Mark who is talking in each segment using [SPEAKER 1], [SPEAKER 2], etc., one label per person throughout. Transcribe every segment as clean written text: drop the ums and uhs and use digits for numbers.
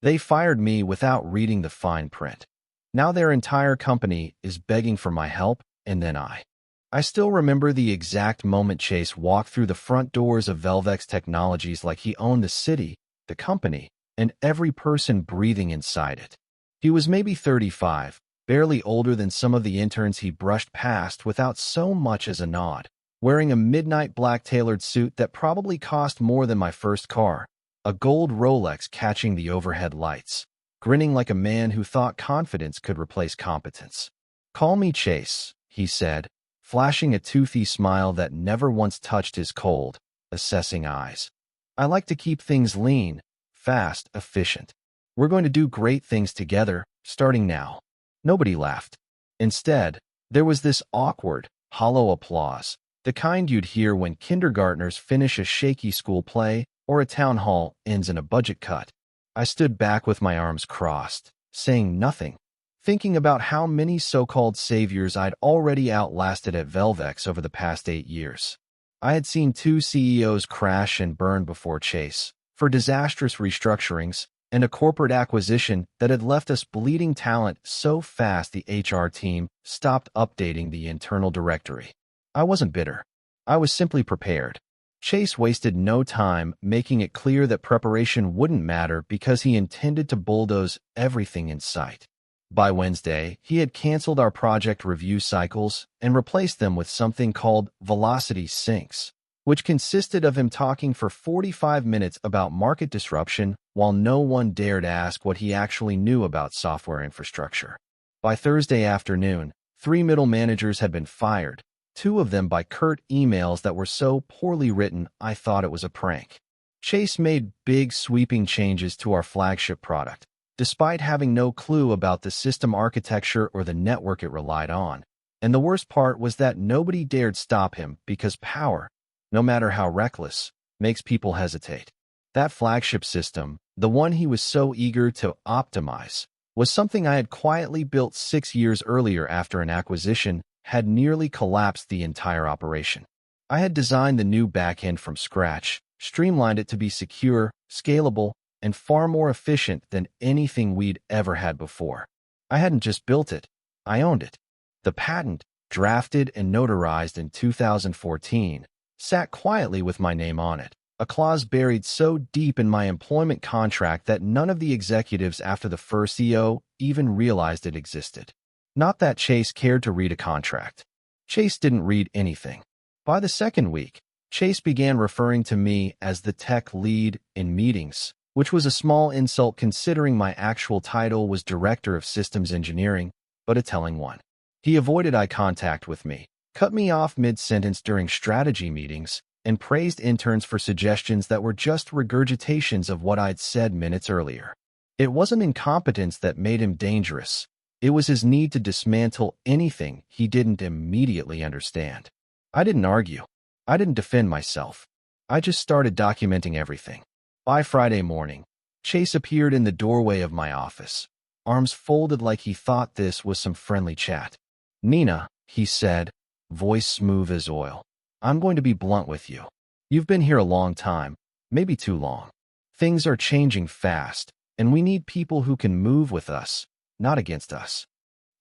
[SPEAKER 1] They fired me without reading the fine print. Now their entire company is begging for my help, and then I still remember the exact moment Chase walked through the front doors of Velvex Technologies like he owned the city, the company, and every person breathing inside it. He was maybe 35, barely older than some of the interns he brushed past without so much as a nod, wearing a midnight black tailored suit that probably cost more than my first car, a gold Rolex catching the overhead lights, grinning like a man who thought confidence could replace competence. "Call me Chase," he said, flashing a toothy smile that never once touched his cold, assessing eyes. "I like to keep things lean, fast, efficient. We're going to do great things together, starting now." Nobody laughed. Instead, there was this awkward, hollow applause, the kind you'd hear when kindergartners finish a shaky school play or a town hall ends in a budget cut. I stood back with my arms crossed, saying nothing, thinking about how many so-called saviors I'd already outlasted at Velvex over the past 8 years. I had seen 2 CEOs crash and burn before Chase, for disastrous restructurings and a corporate acquisition that had left us bleeding talent so fast the HR team stopped updating the internal directory. I wasn't bitter. I was simply prepared. Chase wasted no time making it clear that preparation wouldn't matter because he intended to bulldoze everything in sight. By Wednesday, he had canceled our project review cycles and replaced them with something called Velocity Syncs, which consisted of him talking for 45 minutes about market disruption while no one dared ask what he actually knew about software infrastructure. By Thursday afternoon, 3 middle managers had been fired, 2 of them by curt emails that were so poorly written I thought it was a prank. Chase made big sweeping changes to our flagship product, despite having no clue about the system architecture or the network it relied on. And the worst part was that nobody dared stop him because power, no matter how reckless, makes people hesitate. That flagship system, the one he was so eager to optimize, was something I had quietly built 6 years earlier after an acquisition had nearly collapsed the entire operation. I had designed the new backend from scratch, streamlined it to be secure, scalable, and far more efficient than anything we'd ever had before. I hadn't just built it, I owned it. The patent, drafted and notarized in 2014, sat quietly with my name on it, a clause buried so deep in my employment contract that none of the executives after the first CEO even realized it existed. Not that Chase cared to read a contract. Chase didn't read anything. By the second week, Chase began referring to me as the tech lead in meetings, which was a small insult considering my actual title was Director of Systems Engineering, but a telling one. He avoided eye contact with me, cut me off mid-sentence during strategy meetings, and praised interns for suggestions that were just regurgitations of what I'd said minutes earlier. It wasn't incompetence that made him dangerous. It was his need to dismantle anything he didn't immediately understand. I didn't argue. I didn't defend myself. I just started documenting everything. By Friday morning, Chase appeared in the doorway of my office, arms folded like he thought this was some friendly chat. "Nina," he said, voice smooth as oil, "I'm going to be blunt with you. You've been here a long time, maybe too long. Things are changing fast, and we need people who can move with us, not against us."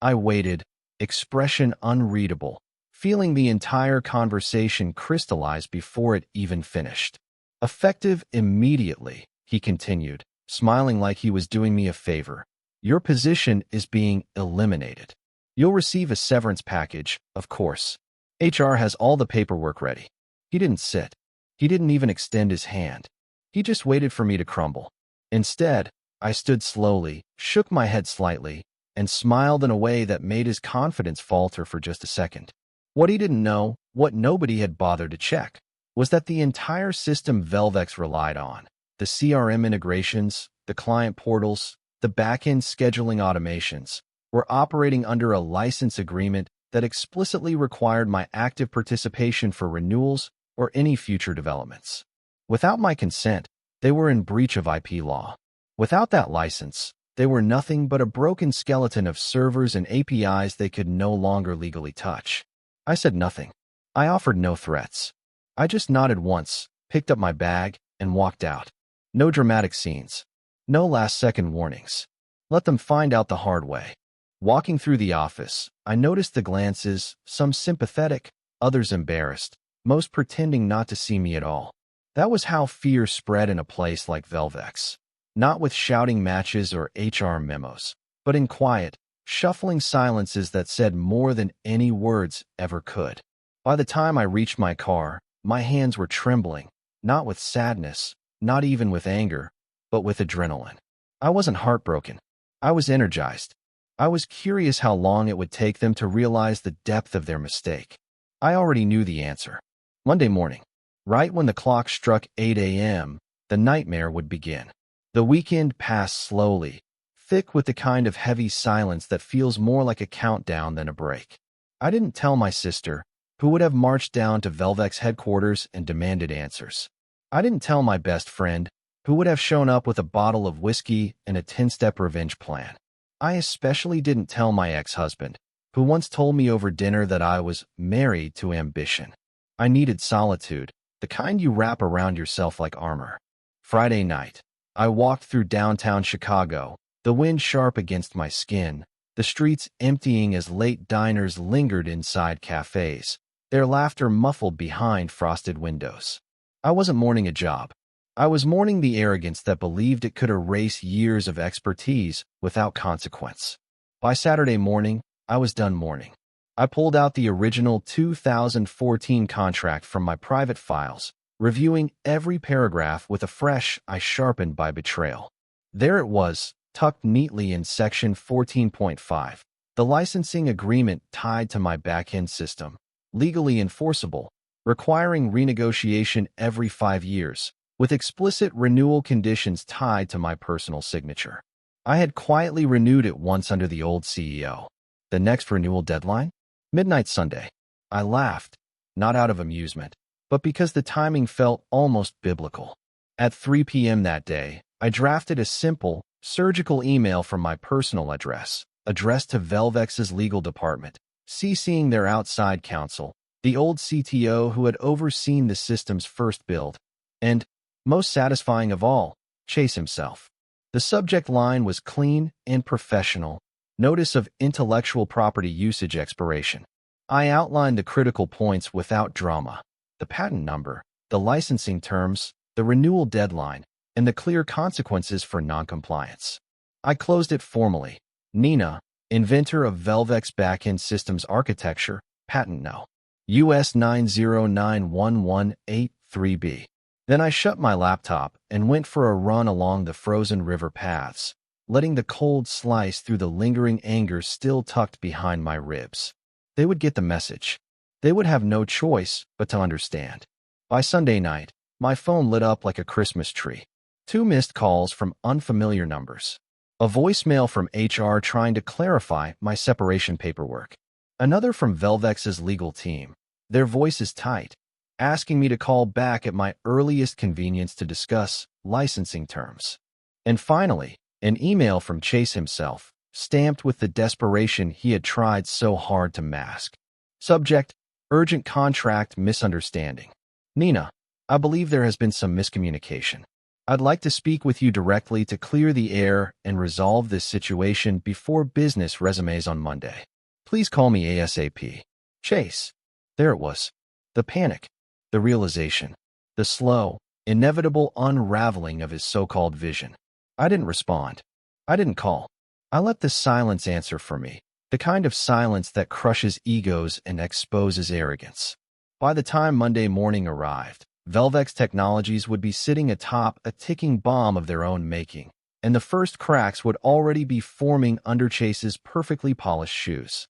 [SPEAKER 1] I waited, expression unreadable, feeling the entire conversation crystallize before it even finished. "Effective immediately," he continued, smiling like he was doing me a favor. "Your position is being eliminated. You'll receive a severance package, of course. HR has all the paperwork ready." He didn't sit. He didn't even extend his hand. He just waited for me to crumble. Instead, I stood slowly, shook my head slightly, and smiled in a way that made his confidence falter for just a second. What he didn't know, what nobody had bothered to check, was that the entire system Velvex relied on, the CRM integrations, the client portals, the back-end scheduling automations, were operating under a license agreement that explicitly required my active participation for renewals or any future developments. Without my consent, they were in breach of IP law. Without that license, they were nothing but a broken skeleton of servers and APIs they could no longer legally touch. I said nothing. I offered no threats. I just nodded once, picked up my bag, and walked out. No dramatic scenes. No last-second warnings. Let them find out the hard way. Walking through the office, I noticed the glances, some sympathetic, others embarrassed, most pretending not to see me at all. That was how fear spread in a place like Velvex. Not with shouting matches or HR memos, but in quiet, shuffling silences that said more than any words ever could. By the time I reached my car, my hands were trembling, not with sadness, not even with anger, but with adrenaline. I wasn't heartbroken. I was energized. I was curious how long it would take them to realize the depth of their mistake. I already knew the answer. Monday morning, right when the clock struck 8 a.m., the nightmare would begin. The weekend passed slowly, thick with the kind of heavy silence that feels more like a countdown than a break. I didn't tell my sister, who would have marched down to Velvex headquarters and demanded answers. I didn't tell my best friend, who would have shown up with a bottle of whiskey and a 10-step revenge plan. I especially didn't tell my ex-husband, who once told me over dinner that I was married to ambition. I needed solitude, the kind you wrap around yourself like armor. Friday night, I walked through downtown Chicago, the wind sharp against my skin, the streets emptying as late diners lingered inside cafes, their laughter muffled behind frosted windows. I wasn't mourning a job. I was mourning the arrogance that believed it could erase years of expertise without consequence. By Saturday morning, I was done mourning. I pulled out the original 2014 contract from my private files, reviewing every paragraph with a fresh eye sharpened by betrayal. There it was, tucked neatly in Section 14.5, the licensing agreement tied to my back-end system, legally enforceable, requiring renegotiation every 5 years, with explicit renewal conditions tied to my personal signature. I had quietly renewed it once under the old CEO. The next renewal deadline? Midnight Sunday. I laughed, not out of amusement, but because the timing felt almost biblical. At 3 p.m. that day, I drafted a simple, surgical email from my personal address, addressed to Velvex's legal department, CCing their outside counsel, the old CTO who had overseen the system's first build, and, most satisfying of all, Chase himself. The subject line was clean and professional, notice of intellectual property usage expiration. I outlined the critical points without drama: the patent number, the licensing terms, the renewal deadline, and the clear consequences for noncompliance. I closed it formally. Nina, inventor of Velvex backend systems architecture, patent no. US 9091183B. Then I shut my laptop and went for a run along the frozen river paths, letting the cold slice through the lingering anger still tucked behind my ribs. They would get the message. They would have no choice but to understand. By Sunday night, my phone lit up like a Christmas tree. 2 missed calls from unfamiliar numbers. A voicemail from HR trying to clarify my separation paperwork. Another from Velvex's legal team, their voices tight, asking me to call back at my earliest convenience to discuss licensing terms. And finally, an email from Chase himself, stamped with the desperation he had tried so hard to mask. Subject: urgent contract misunderstanding. Nina, I believe there has been some miscommunication. I'd like to speak with you directly to clear the air and resolve this situation before business resumes on Monday. Please call me ASAP. Chase. There it was. The panic, the realization, the slow, inevitable unraveling of his so-called vision. I didn't respond. I didn't call. I let the silence answer for me, the kind of silence that crushes egos and exposes arrogance. By the time Monday morning arrived, Velvex Technologies would be sitting atop a ticking bomb of their own making, and the first cracks would already be forming under Chase's perfectly polished shoes.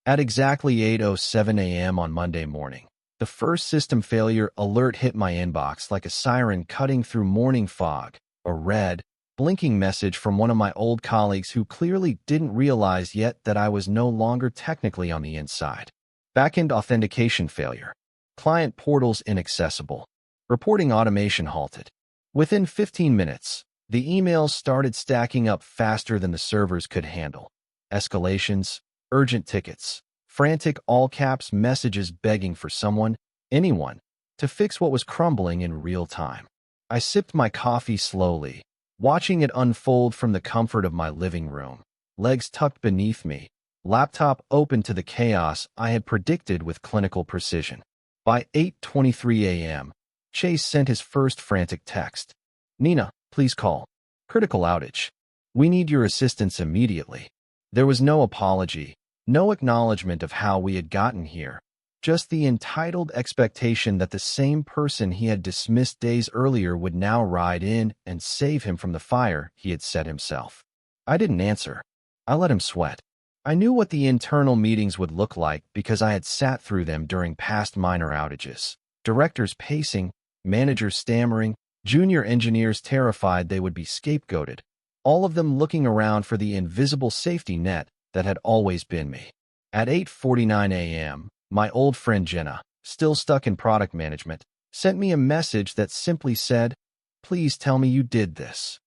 [SPEAKER 1] At exactly 8:07 a.m. on Monday morning, the first system failure alert hit my inbox like a siren cutting through morning fog, a red, blinking message from one of my old colleagues who clearly didn't realize yet that I was no longer technically on the inside. Backend authentication failure. Client portals inaccessible. Reporting automation halted. Within 15 minutes, the emails started stacking up faster than the servers could handle. Escalations, urgent tickets, frantic all-caps messages begging for someone, anyone, to fix what was crumbling in real time. I sipped my coffee slowly, watching it unfold from the comfort of my living room, legs tucked beneath me, laptop open to the chaos I had predicted with clinical precision. By 8:23 a.m., Chase sent his first frantic text. "Nina, please call. Critical outage. We need your assistance immediately." There was no apology, no acknowledgement of how we had gotten here, just the entitled expectation that the same person he had dismissed days earlier would now ride in and save him from the fire he had set himself. I didn't answer. I let him sweat. I knew what the internal meetings would look like because I had sat through them during past minor outages. Directors pacing, managers stammering, junior engineers terrified they would be scapegoated, all of them looking around for the invisible safety net that had always been me. At 8:49 a.m., my old friend Jenna, still stuck in product management, sent me a message that simply said, "Please tell me you did this."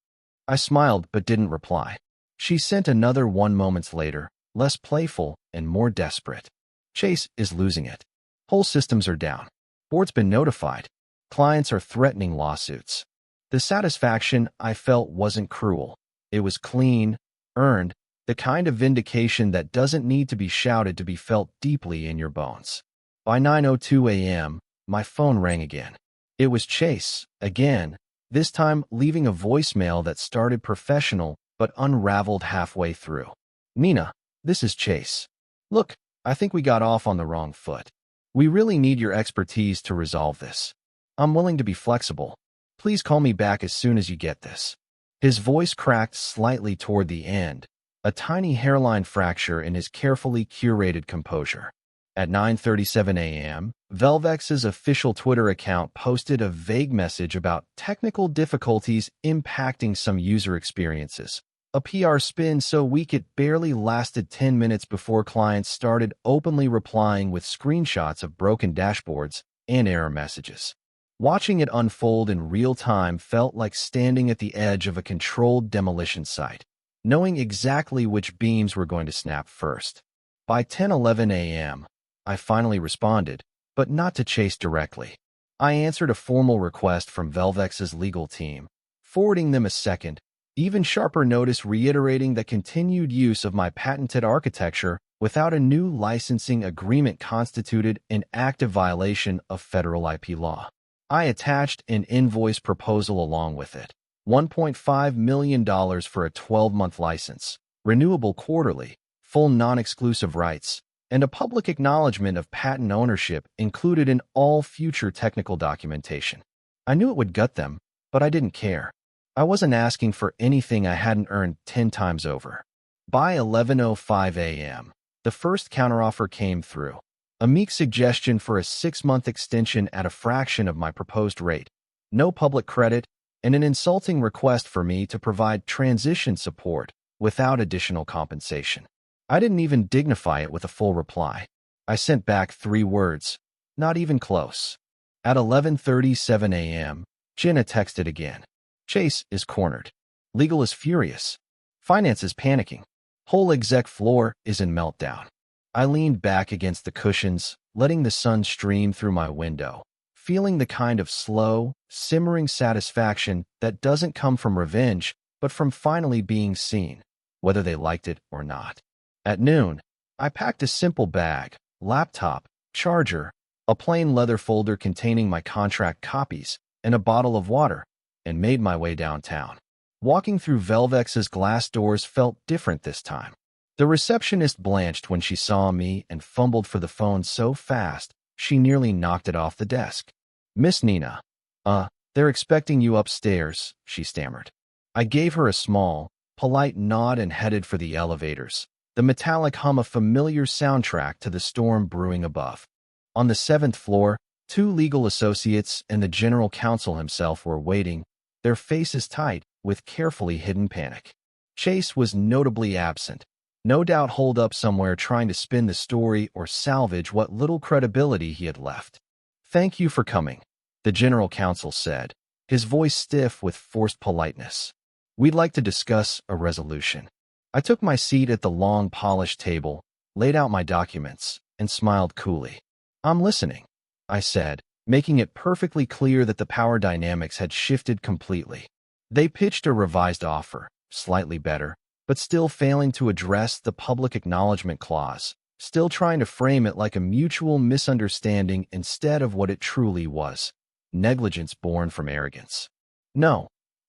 [SPEAKER 1] I smiled but didn't reply. She sent another one moments later, less playful and more desperate. "Chase is losing it. Whole systems are down. Board's been notified. Clients are threatening lawsuits." The satisfaction I felt wasn't cruel. It was clean, earned, the kind of vindication that doesn't need to be shouted to be felt deeply in your bones. By 9:02 a.m., my phone rang again. It was Chase, again, this time leaving a voicemail that started professional but unraveled halfway through. "Nina, this is Chase. Look, I think we got off on the wrong foot. We really need your expertise to resolve this. I'm willing to be flexible. Please call me back as soon as you get this." His voice cracked slightly toward the end, a tiny hairline fracture in his carefully curated composure. At 9:37 a.m., Velvex's official Twitter account posted a vague message about technical difficulties impacting some user experiences. A PR spin so weak it barely lasted 10 minutes before clients started openly replying with screenshots of broken dashboards and error messages. Watching it unfold in real time felt like standing at the edge of a controlled demolition site, knowing exactly which beams were going to snap first. By 10:11 a.m., I finally responded, but not to Chase directly. I answered a formal request from Velvex's legal team, forwarding them a second, even sharper notice reiterating that continued use of my patented architecture without a new licensing agreement constituted an active violation of federal IP law. I attached an invoice proposal along with it. $1.5 million for a 12-month license, renewable quarterly, full non-exclusive rights, and a public acknowledgement of patent ownership included in all future technical documentation. I knew it would gut them, but I didn't care. I wasn't asking for anything I hadn't earned 10 times over. By 11:05 a.m., the first counteroffer came through. A meek suggestion for a 6-month extension at a fraction of my proposed rate, no public credit, and an insulting request for me to provide transition support without additional compensation. I didn't even dignify it with a full reply. I sent back 3 words, "Not even close." At 11:37 a.m., Jenna texted again. "Chase is cornered. Legal is furious. Finance is panicking. Whole exec floor is in meltdown." I leaned back against the cushions, letting the sun stream through my window, feeling the kind of slow, simmering satisfaction that doesn't come from revenge, but from finally being seen, whether they liked it or not. At noon, I packed a simple bag, laptop, charger, a plain leather folder containing my contract copies, and a bottle of water, and made my way downtown. Walking through Velvex's glass doors felt different this time. The receptionist blanched when she saw me and fumbled for the phone so fast she nearly knocked it off the desk. "Miss Nina, they're expecting you upstairs," she stammered. I gave her a small, polite nod and headed for the elevators, the metallic hum a familiar soundtrack to the storm brewing above. On the 7th floor, 2 legal associates and the general counsel himself were waiting, their faces tight with carefully hidden panic. Chase was notably absent, no doubt holed up somewhere trying to spin the story or salvage what little credibility he had left. "Thank you for coming," the general counsel said, his voice stiff with forced politeness. "We'd like to discuss a resolution." I took my seat at the long polished table, laid out my documents, and smiled coolly. "I'm listening," I said, making it perfectly clear that the power dynamics had shifted completely. They pitched a revised offer, slightly better, but still failing to address the public acknowledgement clause, still trying to frame it like a mutual misunderstanding instead of what it truly was: negligence born from arrogance. No,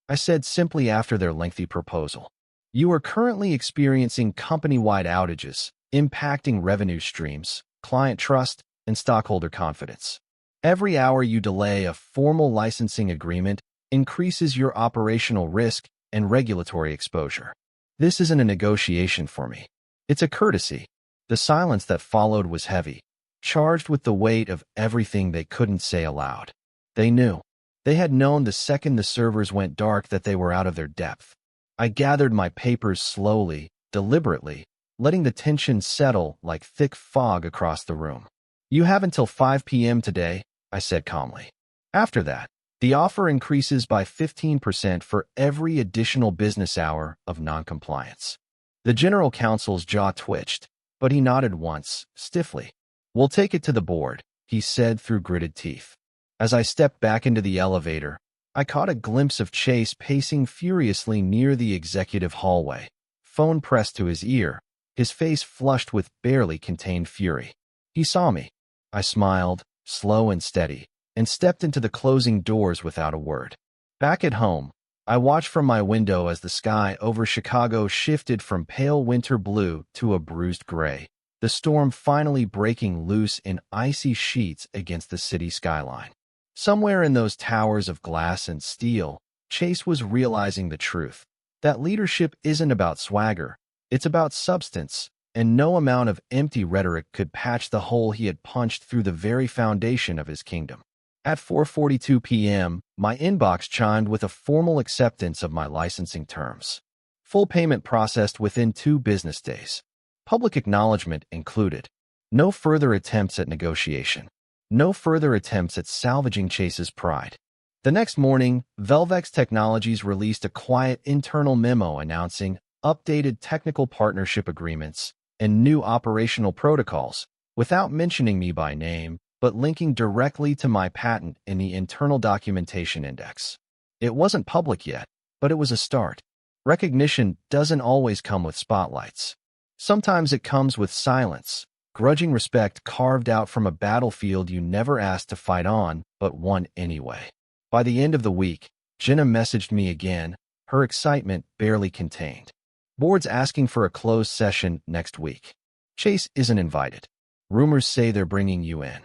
[SPEAKER 1] I said simply after their lengthy proposal. You are currently experiencing company-wide outages, impacting revenue streams, client trust, and stockholder confidence. Every hour you delay a formal licensing agreement increases your operational risk and regulatory exposure. This isn't a negotiation for me. It's a courtesy. The silence that followed was heavy, charged with the weight of everything they couldn't say aloud. They knew. They had known the second the servers went dark that they were out of their depth. I gathered my papers slowly, deliberately, letting the tension settle like thick fog across the room. You have until 5 p.m. today, I said calmly. After that, the offer increases by 15% for every additional business hour of noncompliance. The general counsel's jaw twitched, but he nodded once, stiffly. We'll take it to the board, he said through gritted teeth. As I stepped back into the elevator, I caught a glimpse of Chase pacing furiously near the executive hallway, phone pressed to his ear, his face flushed with barely contained fury. He saw me. I smiled, slow and steady, and stepped into the closing doors without a word. Back at home, I watched from my window as the sky over Chicago shifted from pale winter blue to a bruised gray, the storm finally breaking loose in icy sheets against the city skyline. Somewhere in those towers of glass and steel, Chase was realizing the truth, that leadership isn't about swagger, it's about substance, and no amount of empty rhetoric could patch the hole he had punched through the very foundation of his kingdom. At 4:42 p.m., my inbox chimed with a formal acceptance of my licensing terms. Full payment processed within 2 business days. Public acknowledgement included. No further attempts at negotiation. No further attempts at salvaging Chase's pride. The next morning, Velvex Technologies released a quiet internal memo announcing updated technical partnership agreements and new operational protocols, without mentioning me by name, but linking directly to my patent in the internal documentation index. It wasn't public yet, but it was a start. Recognition doesn't always come with spotlights. Sometimes it comes with silence, grudging respect carved out from a battlefield you never asked to fight on, but won anyway. By the end of the week, Jenna messaged me again, her excitement barely contained. Board's asking for a closed session next week. Chase isn't invited. Rumors say they're bringing you in.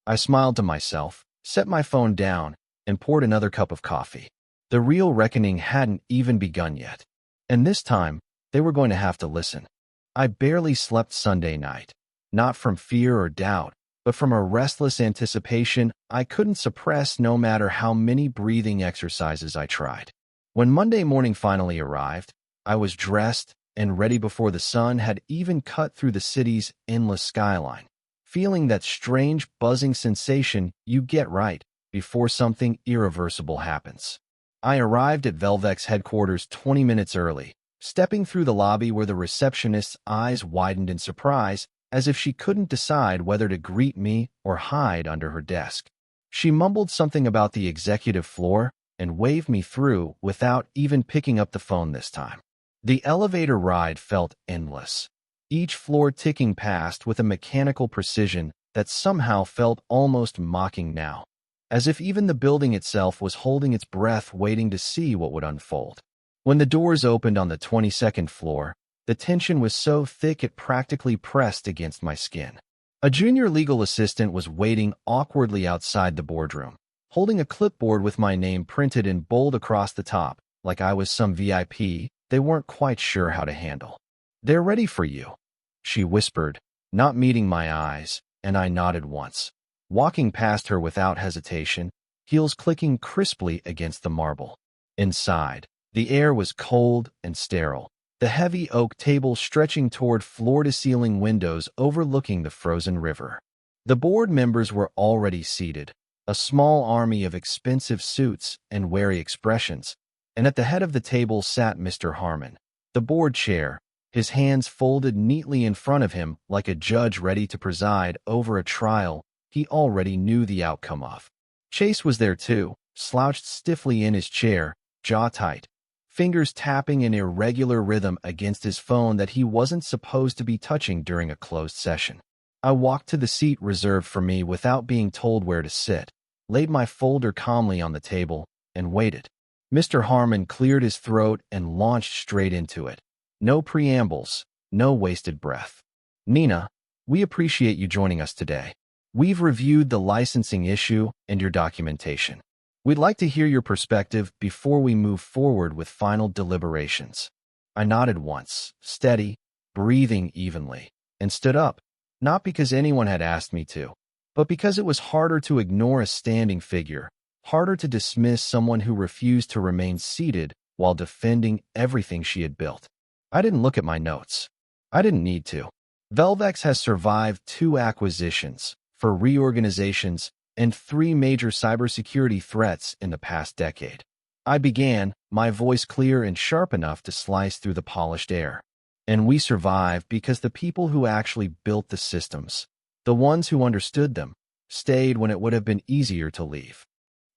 [SPEAKER 1] I smiled to myself, set my phone down, and poured another cup of coffee. The real reckoning hadn't even begun yet. And this time, they were going to have to listen. I barely slept Sunday night, not from fear or doubt, but from a restless anticipation I couldn't suppress no matter how many breathing exercises I tried. When Monday morning finally arrived, I was dressed and ready before the sun had even cut through the city's endless skyline, feeling that strange buzzing sensation you get right before something irreversible happens. I arrived at Velvex headquarters 20 minutes early, stepping through the lobby where the receptionist's eyes widened in surprise, as if she couldn't decide whether to greet me or hide under her desk. She mumbled something about the executive floor and waved me through without even picking up the phone this time. The elevator ride felt endless, each floor ticking past with a mechanical precision that somehow felt almost mocking now, as if even the building itself was holding its breath waiting to see what would unfold. When the doors opened on the 22nd floor, the tension was so thick it practically pressed against my skin. A junior legal assistant was waiting awkwardly outside the boardroom, holding a clipboard with my name printed in bold across the top, like I was some VIP they weren't quite sure how to handle. "They're ready for you," she whispered, not meeting my eyes, and I nodded once, walking past her without hesitation, heels clicking crisply against the marble. Inside, the air was cold and sterile, the heavy oak table stretching toward floor-to-ceiling windows overlooking the frozen river. The board members were already seated, a small army of expensive suits and wary expressions, and at the head of the table sat Mr. Harmon, the board chair, his hands folded neatly in front of him like a judge ready to preside over a trial he already knew the outcome of. Chase was there too, slouched stiffly in his chair, jaw tight, fingers tapping in irregular rhythm against his phone that he wasn't supposed to be touching during a closed session. I walked to the seat reserved for me without being told where to sit, laid my folder calmly on the table, and waited. Mr. Harmon cleared his throat and launched straight into it. No preambles, no wasted breath. "Nina, we appreciate you joining us today. We've reviewed the licensing issue and your documentation. We'd like to hear your perspective before we move forward with final deliberations." I nodded once, steady, breathing evenly, and stood up, not because anyone had asked me to, but because it was harder to ignore a standing figure, harder to dismiss someone who refused to remain seated while defending everything she had built. I didn't look at my notes. I didn't need to. Velvex has survived 2 acquisitions, 4 reorganizations, and 3 major cybersecurity threats in the past decade. I began, my voice clear and sharp enough to slice through the polished air. And we survived because the people who actually built the systems, the ones who understood them, stayed when it would have been easier to leave.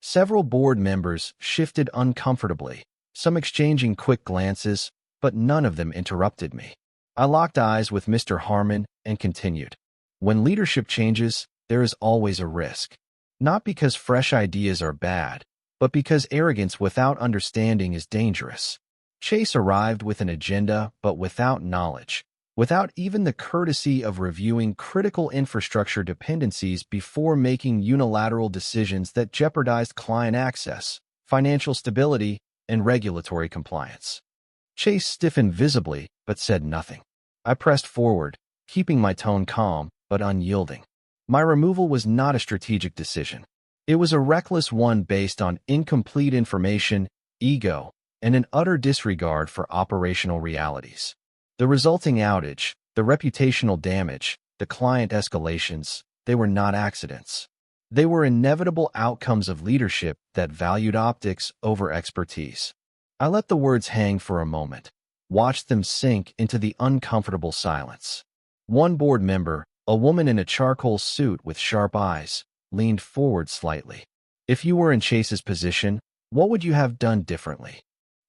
[SPEAKER 1] Several board members shifted uncomfortably, some exchanging quick glances, but none of them interrupted me. I locked eyes with Mr. Harmon and continued. When leadership changes, there is always a risk. Not because fresh ideas are bad, but because arrogance without understanding is dangerous. Chase arrived with an agenda, but without knowledge, without even the courtesy of reviewing critical infrastructure dependencies before making unilateral decisions that jeopardized client access, financial stability, and regulatory compliance. Chase stiffened visibly, but said nothing. I pressed forward, keeping my tone calm, but unyielding. My removal was not a strategic decision. It was a reckless one based on incomplete information, ego, and an utter disregard for operational realities. The resulting outage, the reputational damage, the client escalations, they were not accidents. They were inevitable outcomes of leadership that valued optics over expertise. I let the words hang for a moment, watched them sink into the uncomfortable silence. One board member, a woman in a charcoal suit with sharp eyes, leaned forward slightly. "If you were in Chase's position, what would you have done differently?"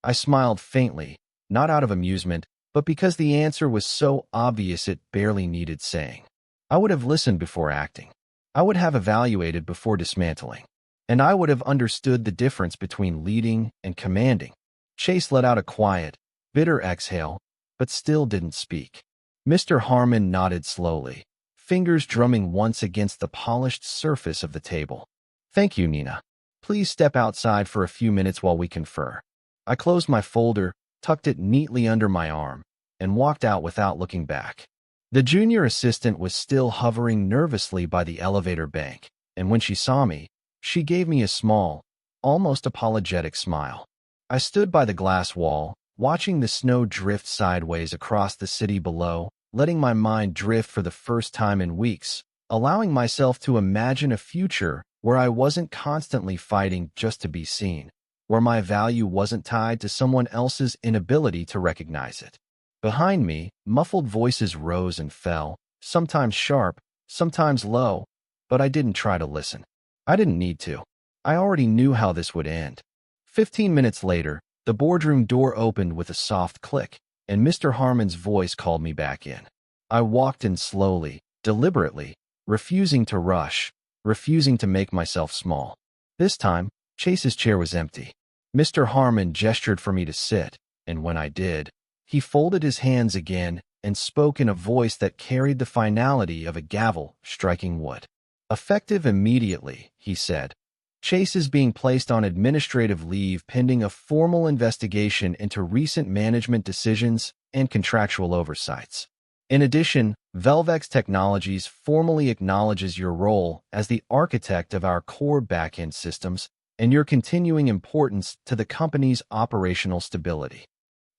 [SPEAKER 1] I smiled faintly, not out of amusement, but because the answer was so obvious it barely needed saying. I would have listened before acting. I would have evaluated before dismantling. And I would have understood the difference between leading and commanding. Chase let out a quiet, bitter exhale, but still didn't speak. Mr. Harmon nodded slowly, fingers drumming once against the polished surface of the table. "Thank you, Nina. Please step outside for a few minutes while we confer." I closed my folder, tucked it neatly under my arm, and walked out without looking back. The junior assistant was still hovering nervously by the elevator bank, and when she saw me, she gave me a small, almost apologetic smile. I stood by the glass wall, watching the snow drift sideways across the city below, letting my mind drift for the first time in weeks, allowing myself to imagine a future where I wasn't constantly fighting just to be seen, where my value wasn't tied to someone else's inability to recognize it. Behind me, muffled voices rose and fell, sometimes sharp, sometimes low, but I didn't try to listen. I didn't need to. I already knew how this would end. 15 minutes later, the boardroom door opened with a soft click, and Mr. Harmon's voice called me back in. I walked in slowly, deliberately, refusing to rush, refusing to make myself small. This time, Chase's chair was empty. Mr. Harmon gestured for me to sit, and when I did, he folded his hands again and spoke in a voice that carried the finality of a gavel striking wood. "Effective immediately," he said. "Chase is being placed on administrative leave pending a formal investigation into recent management decisions and contractual oversights. In addition, Velvex Technologies formally acknowledges your role as the architect of our core backend systems and your continuing importance to the company's operational stability."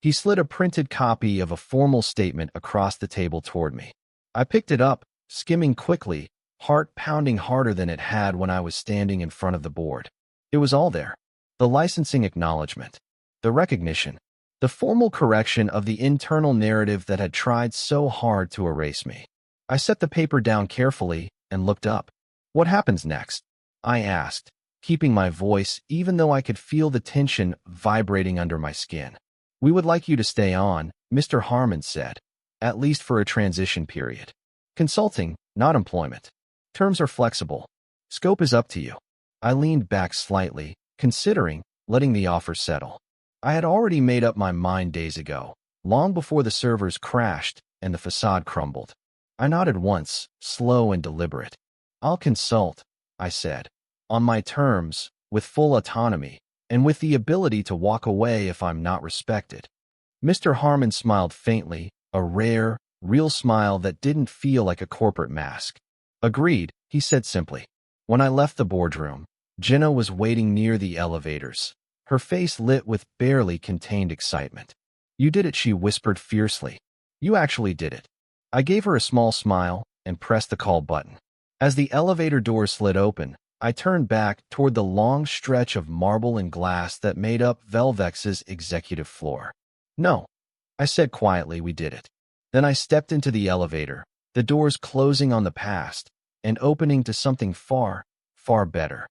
[SPEAKER 1] He slid a printed copy of a formal statement across the table toward me. I picked it up, skimming quickly, heart pounding harder than it had when I was standing in front of the board. It was all there. The licensing acknowledgement, the recognition, the formal correction of the internal narrative that had tried so hard to erase me. I set the paper down carefully and looked up. "What happens next?" I asked, keeping my voice even though I could feel the tension vibrating under my skin. "We would like you to stay on," Mr. Harmon said, "at least for a transition period. Consulting, not employment. Terms are flexible. Scope is up to you." I leaned back slightly, considering letting the offer settle. I had already made up my mind days ago, long before the servers crashed and the facade crumbled. I nodded once, slow and deliberate. "I'll consult," I said, "on my terms, with full autonomy, and with the ability to walk away if I'm not respected." Mr. Harmon smiled faintly, a rare, real smile that didn't feel like a corporate mask. "Agreed," he said simply. When I left the boardroom, Jenna was waiting near the elevators, her face lit with barely contained excitement. "You did it," she whispered fiercely. "You actually did it." I gave her a small smile and pressed the call button. As the elevator door slid open, I turned back toward the long stretch of marble and glass that made up Velvex's executive floor. "No," I said quietly, "we did it." Then I stepped into the elevator, the doors closing on the past and opening to something far, far better.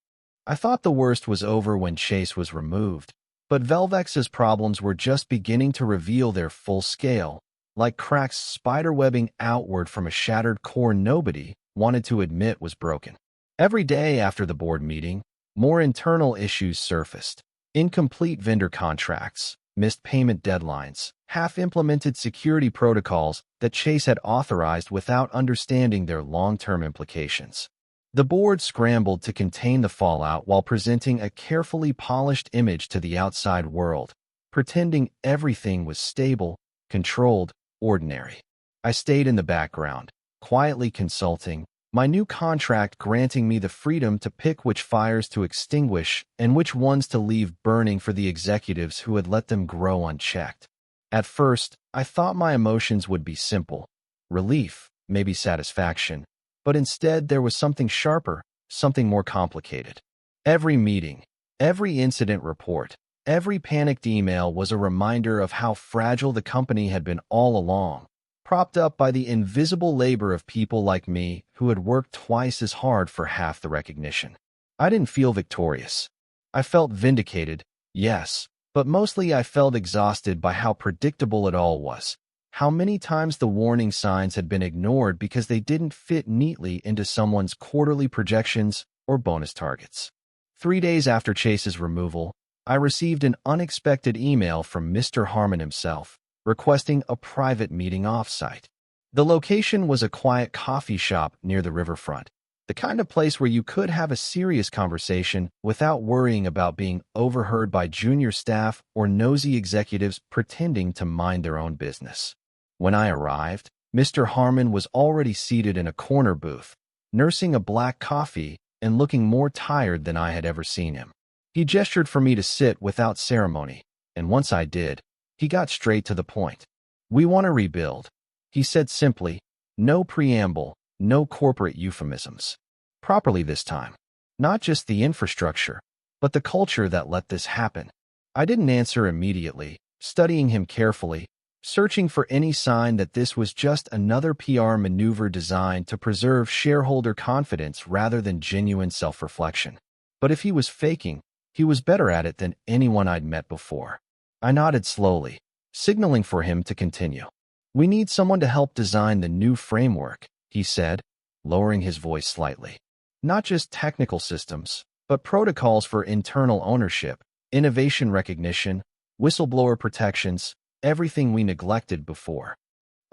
[SPEAKER 1] I thought the worst was over when Chase was removed, but Velvex's problems were just beginning to reveal their full scale, like cracks spiderwebbing outward from a shattered core nobody wanted to admit was broken. Every day after the board meeting, more internal issues surfaced. Incomplete vendor contracts, missed payment deadlines, half-implemented security protocols that Chase had authorized without understanding their long-term implications. The board scrambled to contain the fallout while presenting a carefully polished image to the outside world, pretending everything was stable, controlled, ordinary. I stayed in the background, quietly consulting, my new contract granting me the freedom to pick which fires to extinguish and which ones to leave burning for the executives who had let them grow unchecked. At first, I thought my emotions would be simple: relief, maybe satisfaction, but instead there was something sharper, something more complicated. Every meeting, every incident report, every panicked email was a reminder of how fragile the company had been all along, propped up by the invisible labor of people like me who had worked twice as hard for half the recognition. I didn't feel victorious. I felt vindicated, yes, but mostly I felt exhausted by how predictable it all was, how many times the warning signs had been ignored because they didn't fit neatly into someone's quarterly projections or bonus targets. 3 days after Chase's removal, I received an unexpected email from Mr. Harmon himself, requesting a private meeting off-site. The location was a quiet coffee shop near the riverfront, the kind of place where you could have a serious conversation without worrying about being overheard by junior staff or nosy executives pretending to mind their own business. When I arrived, Mr. Harmon was already seated in a corner booth, nursing a black coffee and looking more tired than I had ever seen him. He gestured for me to sit without ceremony, and once I did, he got straight to the point. "We want to rebuild," he said simply, no preamble, no corporate euphemisms. "Properly this time. Not just the infrastructure, but the culture that let this happen." I didn't answer immediately, studying him carefully, searching for any sign that this was just another PR maneuver designed to preserve shareholder confidence rather than genuine self-reflection. But if he was faking, he was better at it than anyone I'd met before. I nodded slowly, signaling for him to continue. "We need someone to help design the new framework," he said, lowering his voice slightly. "Not just technical systems, but protocols for internal ownership, innovation recognition, whistleblower protections, everything we neglected before."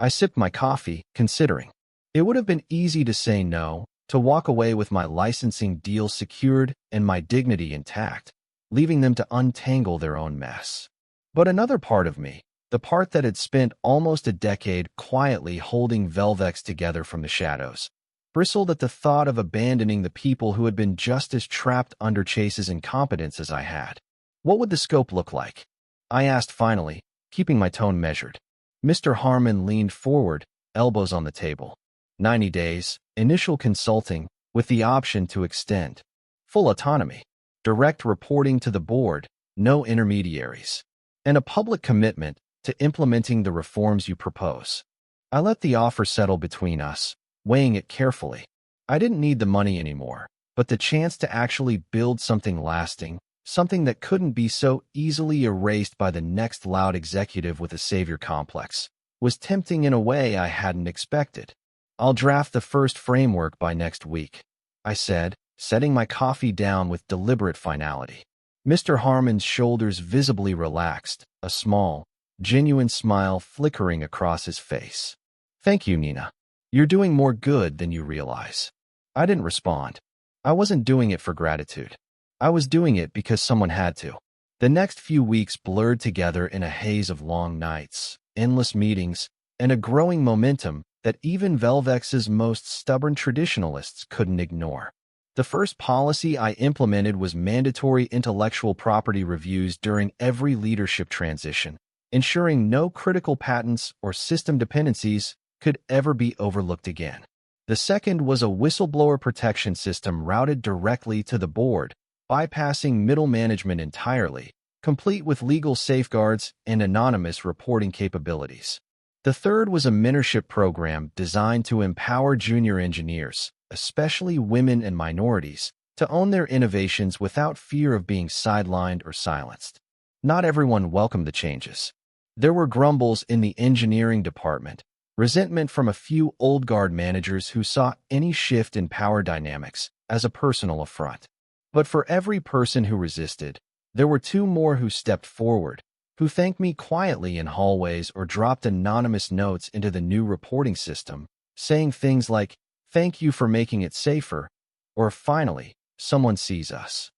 [SPEAKER 1] I sipped my coffee, considering. It would have been easy to say no, to walk away with my licensing deal secured and my dignity intact, leaving them to untangle their own mess. But another part of me, the part that had spent almost a decade quietly holding Velvex together from the shadows, bristled at the thought of abandoning the people who had been just as trapped under Chase's incompetence as I had. "What would the scope look like?" I asked finally, keeping my tone measured. Mr. Harmon leaned forward, elbows on the table. 90 days, initial consulting, with the option to extend. Full autonomy. Direct reporting to the board, no intermediaries. And a public commitment to implementing the reforms you propose. I let the offer settle between us, weighing it carefully. I didn't need the money anymore. but the chance to actually build something lasting, something that couldn't be so easily erased by the next loud executive with a savior complex, was tempting in a way I hadn't expected. "I'll draft the first framework by next week," I said, setting my coffee down with deliberate finality. Mr. Harmon's shoulders visibly relaxed, a small, genuine smile flickering across his face. "Thank you, Nina. You're doing more good than you realize." I didn't respond. I wasn't doing it for gratitude. I was doing it because someone had to. The next few weeks blurred together in a haze of long nights, endless meetings, and a growing momentum that even Velvex's most stubborn traditionalists couldn't ignore. The first policy I implemented was mandatory intellectual property reviews during every leadership transition, ensuring no critical patents or system dependencies could ever be overlooked again. The second was a whistleblower protection system routed directly to the board, bypassing middle management entirely, complete with legal safeguards and anonymous reporting capabilities. The third was a mentorship program designed to empower junior engineers, especially women and minorities, to own their innovations without fear of being sidelined or silenced. Not everyone welcomed the changes. There were grumbles in the engineering department, resentment from a few old guard managers who saw any shift in power dynamics as a personal affront. But for every person who resisted, there were two more who stepped forward, who thanked me quietly in hallways or dropped anonymous notes into the new reporting system, saying things like, "Thank you for making it safer," or "Finally, someone sees us."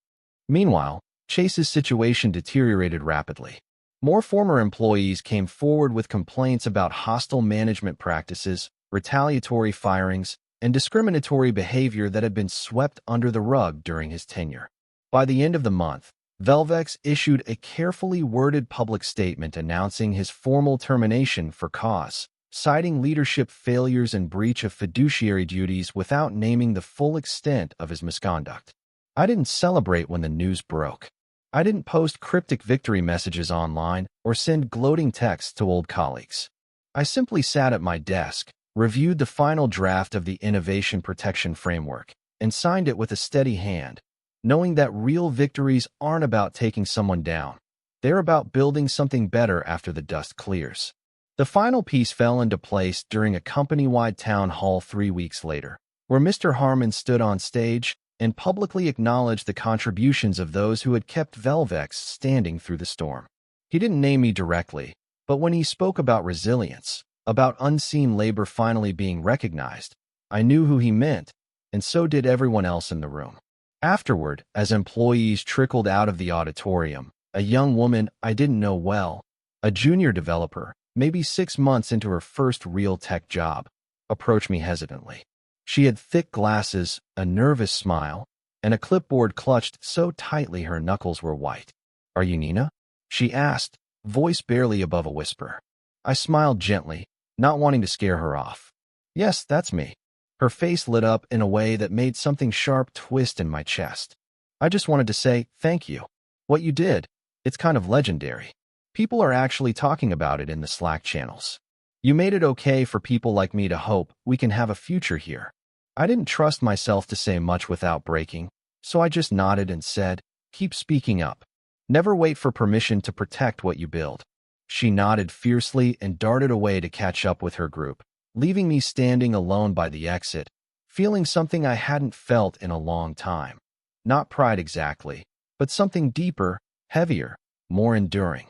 [SPEAKER 1] Meanwhile, Chase's situation deteriorated rapidly. More former employees came forward with complaints about hostile management practices, retaliatory firings, and discriminatory behavior that had been swept under the rug during his tenure. By the end of the month, Velvex issued a carefully worded public statement announcing his formal termination for cause, citing leadership failures and breach of fiduciary duties without naming the full extent of his misconduct. I didn't celebrate when the news broke. I didn't post cryptic victory messages online or send gloating texts to old colleagues. I simply sat at my desk, reviewed the final draft of the Innovation Protection Framework, and signed it with a steady hand, knowing that real victories aren't about taking someone down. They're about building something better after the dust clears. The final piece fell into place during a company-wide town hall 3 weeks later, where Mr. Harmon stood on stage and publicly acknowledged the contributions of those who had kept Velvex standing through the storm. He didn't name me directly, but when he spoke about resilience, about unseen labor finally being recognized, I knew who he meant, and so did everyone else in the room. Afterward, as employees trickled out of the auditorium, a young woman I didn't know well, a junior developer, maybe 6 months into her first real tech job, approached me hesitantly. She had thick glasses, a nervous smile, and a clipboard clutched so tightly her knuckles were white. "Are you Nina?" she asked, voice barely above a whisper. I smiled gently, not wanting to scare her off. "Yes, that's me." Her face lit up in a way that made something sharp twist in my chest. "I just wanted to say thank you. What you did, it's kind of legendary. People are actually talking about it in the Slack channels. You made it okay for people like me to hope we can have a future here." I didn't trust myself to say much without breaking, so I just nodded and said, "Keep speaking up. Never wait for permission to protect what you build." She nodded fiercely and darted away to catch up with her group, leaving me standing alone by the exit, feeling something I hadn't felt in a long time. Not pride exactly, but something deeper, heavier, more enduring.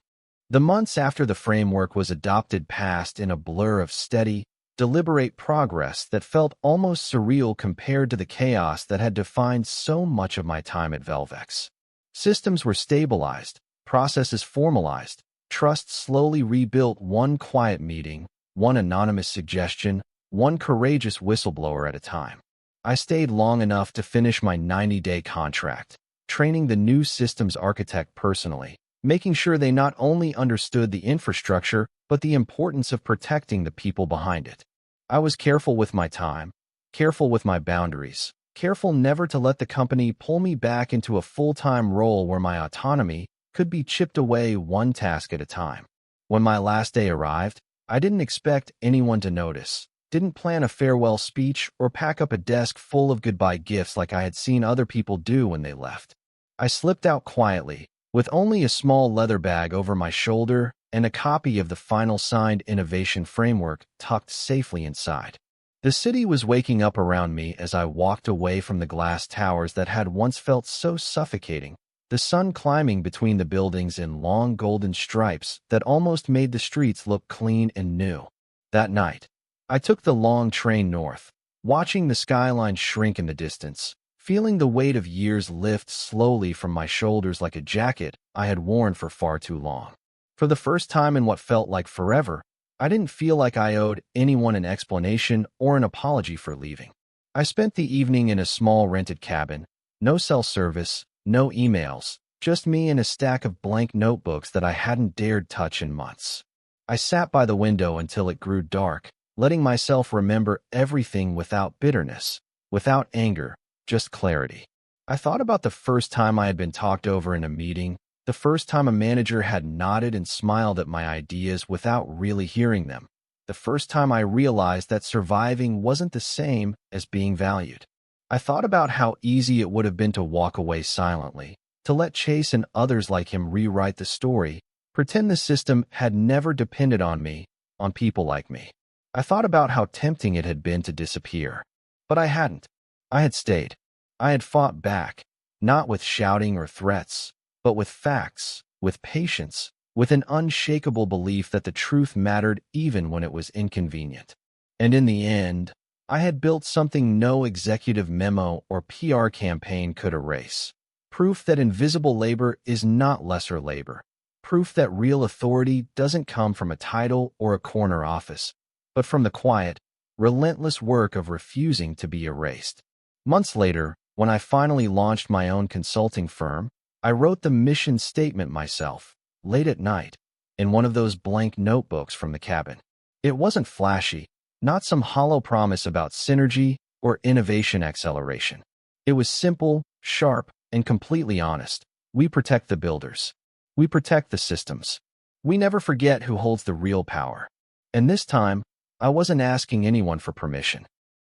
[SPEAKER 1] The months after the framework was adopted passed in a blur of steady, deliberate progress that felt almost surreal compared to the chaos that had defined so much of my time at Velvex. Systems were stabilized, processes formalized, trust slowly rebuilt, one quiet meeting, one anonymous suggestion, one courageous whistleblower at a time. I stayed long enough to finish my 90-day contract, training the new systems architect personally, making sure they not only understood the infrastructure, but the importance of protecting the people behind it. I was careful with my time, careful with my boundaries, careful never to let the company pull me back into a full-time role where my autonomy could be chipped away one task at a time. When my last day arrived, I didn't expect anyone to notice, didn't plan a farewell speech or pack up a desk full of goodbye gifts like I had seen other people do when they left. I slipped out quietly, with only a small leather bag over my shoulder and a copy of the final signed innovation framework tucked safely inside. The city was waking up around me as I walked away from the glass towers that had once felt so suffocating, the sun climbing between the buildings in long golden stripes that almost made the streets look clean and new. That night, I took the long train north, watching the skyline shrink in the distance, feeling the weight of years lift slowly from my shoulders like a jacket I had worn for far too long. For the first time in what felt like forever, I didn't feel like I owed anyone an explanation or an apology for leaving. I spent the evening in a small rented cabin, no cell service, no emails, just me and a stack of blank notebooks that I hadn't dared touch in months. I sat by the window until it grew dark, letting myself remember everything without bitterness, without anger, just clarity. I thought about the first time I had been talked over in a meeting, the first time a manager had nodded and smiled at my ideas without really hearing them, the first time I realized that surviving wasn't the same as being valued. I thought about how easy it would have been to walk away silently, to let Chase and others like him rewrite the story, pretend the system had never depended on me, on people like me. I thought about how tempting it had been to disappear. But I hadn't. I had stayed. I had fought back, not with shouting or threats, but with facts, with patience, with an unshakable belief that the truth mattered even when it was inconvenient. And in the end, I had built something no executive memo or PR campaign could erase. Proof that invisible labor is not lesser labor. Proof that real authority doesn't come from a title or a corner office, but from the quiet, relentless work of refusing to be erased. Months later, when I finally launched my own consulting firm, I wrote the mission statement myself, late at night, in one of those blank notebooks from the cabin. It wasn't flashy, not some hollow promise about synergy or innovation acceleration. It was simple, sharp, and completely honest. We protect the builders. We protect the systems. We never forget who holds the real power. And this time, I wasn't asking anyone for permission.